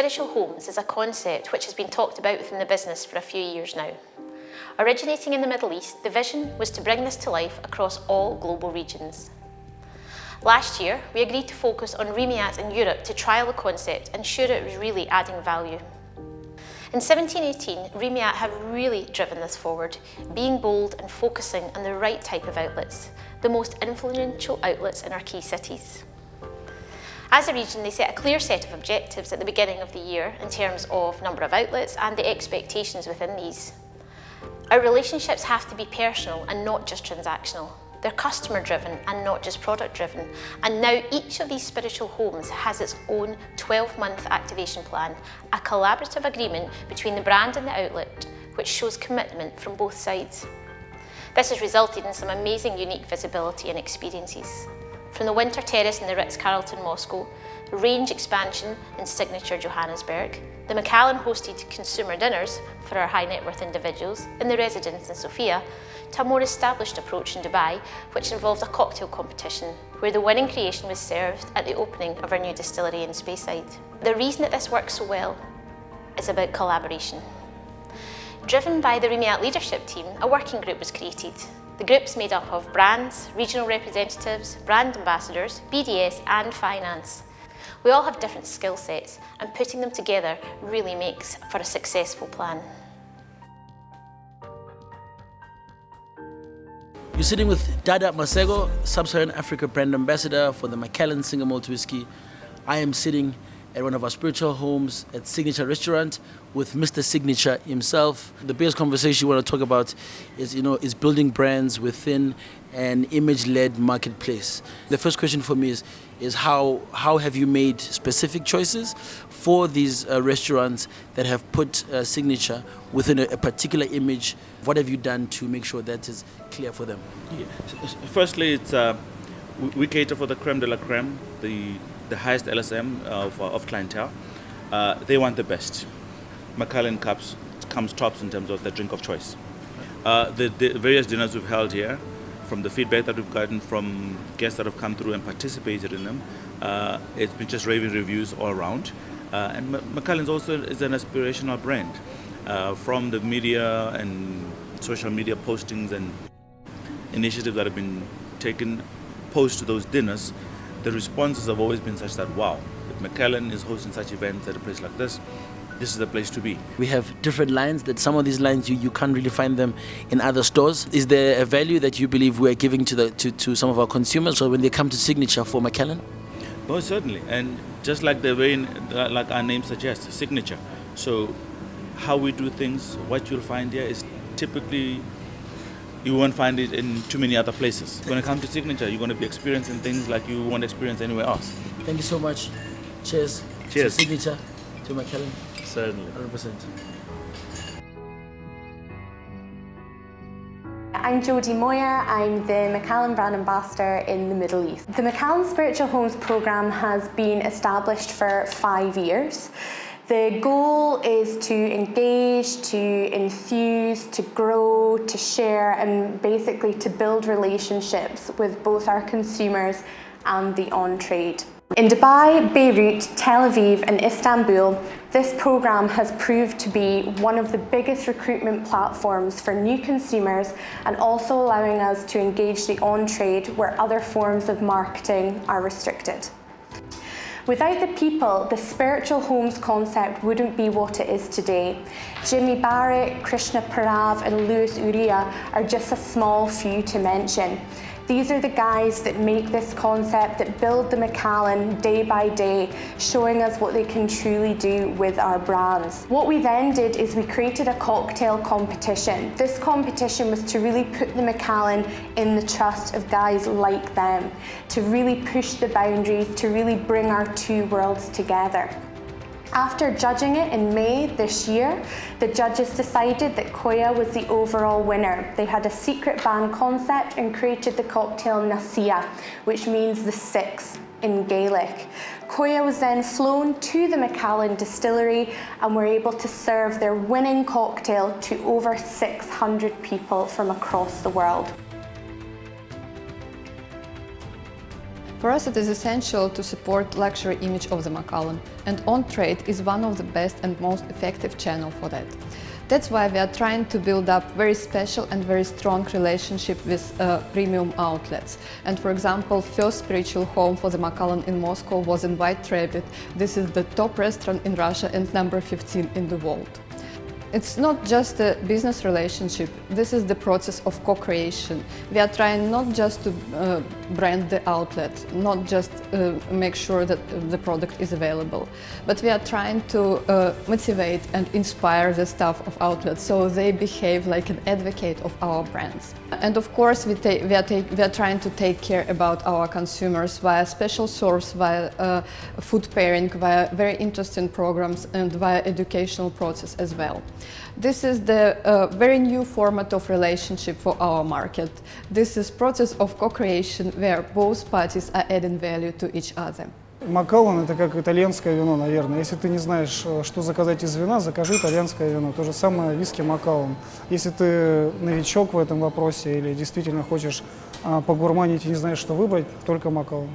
Spiritual homes is a concept which has been talked about within the business for a few years now. Originating in the Middle East, the vision was to bring this to life across all global regions. Last year, we agreed to focus on Remiat in Europe to trial the concept and ensure it was really adding value. In 1718, Remiat have really driven this forward, being bold and focusing on the right type of outlets, the most influential outlets in our key cities. As a region, they set a clear set of objectives at the beginning of the year in terms of number of outlets and the expectations within these. Our relationships have to be personal and not just transactional. They're customer-driven and not just product-driven. And now each of these spiritual homes has its own 12-month activation plan, a collaborative agreement between the brand and the outlet, which shows commitment from both sides. This has resulted in some amazing unique visibility and experiences. From the Winter Terrace in the Ritz-Carlton Moscow, range expansion in signature Johannesburg, the Macallan hosted consumer dinners for our high net worth individuals in the residence in Sofia, to a more established approach in Dubai, which involved a cocktail competition, where the winning creation was served at the opening of our new distillery in Speyside. The reason that this works so well is about collaboration. Driven by the Remiat leadership team, a working group was created. The group's made up of brands, regional representatives, brand ambassadors, BDS and finance. We all have different skill sets, and putting them together really makes for a successful plan. You're sitting with Dada Masego, Sub-Saharan Africa brand ambassador for the Macallan Single Malt Whiskey. I am sitting at one of our spiritual homes at Signature Restaurant with Mr. Signature himself. The biggest conversation we want to talk about is building brands within an image-led marketplace. The first question for me is how have you made specific choices for these restaurants that have put Signature within a particular image? What have you done to make sure that is clear for them? Yeah. Firstly, it's we cater for the creme de la creme, the highest LSM of clientele. They want the best. Macallan comes tops in terms of the drink of choice. The various dinners we've held here, from the feedback that we've gotten from guests that have come through and participated in them, it's been just raving reviews all around. And Macallan's also is an aspirational brand. From the media and social media postings and initiatives that have been taken post those dinners, the responses have always been such that, wow, if Macallan is hosting such events at a place like this is the place to be. We have different lines that some of these lines you can't really find them in other stores. Is there a value that you believe we're giving to some of our consumers so when they come to Signature for Macallan? Most certainly, and just like like our name suggests, Signature. So how we do things, what you'll find here is typically you won't find it in too many other places. When it comes to Signature, you're going to be experiencing things like you won't experience anywhere else. Thank you so much. Cheers. Cheers. To Signature, to Macallan. Certainly. 100%. I'm Jodie Moyer, I'm the Macallan brand ambassador in the Middle East. The Macallan Spiritual Homes programme has been established for 5 years. The goal is to engage, to enthuse, to grow, to share, and basically to build relationships with both our consumers and the on-trade. In Dubai, Beirut, Tel Aviv and Istanbul, this programme has proved to be one of the biggest recruitment platforms for new consumers and also allowing us to engage the on-trade where other forms of marketing are restricted. Without the people, the spiritual homes concept wouldn't be what it is today. Jimmy Barrett, Krishna Parav and Louis Uriah are just a small few to mention. These are the guys that make this concept, that build the Macallan day by day, showing us what they can truly do with our brands. What we then did is we created a cocktail competition. This competition was to really put the Macallan in the trust of guys like them, to really push the boundaries, to really bring our two worlds together. After judging it in May this year, the judges decided that Koya was the overall winner. They had a secret band concept and created the cocktail Nasia, which means the six in Gaelic. Koya was then flown to the Macallan distillery and were able to serve their winning cocktail to over 600 people from across the world. For us, it is essential to support luxury image of the Macallan, and on-trade is one of the best and most effective channel for that. That's why we are trying to build up very special and very strong relationship with premium outlets. And for example, first spiritual home for the Macallan in Moscow was in White Rabbit. This is the top restaurant in Russia and number 15 in the world. It's not just a business relationship, this is the process of co-creation. We are trying not just to brand the outlet, not just make sure that the product is available, but we are trying to motivate and inspire the staff of outlets so they behave like an advocate of our brands. And of course we are trying to take care about our consumers via special source, via food pairing, via very interesting programs and via educational process as well. This is the very new format of relationship for our market. This is process of co-creation where both parties are adding value to each other. Макаллан – это как итальянское вино, наверное. Если ты не знаешь, что заказать из вина, закажи итальянское вино. То же самое виски Макаллан. Если ты новичок в этом вопросе или действительно хочешь погурманить и не знаешь, что выбрать, только Макаллан.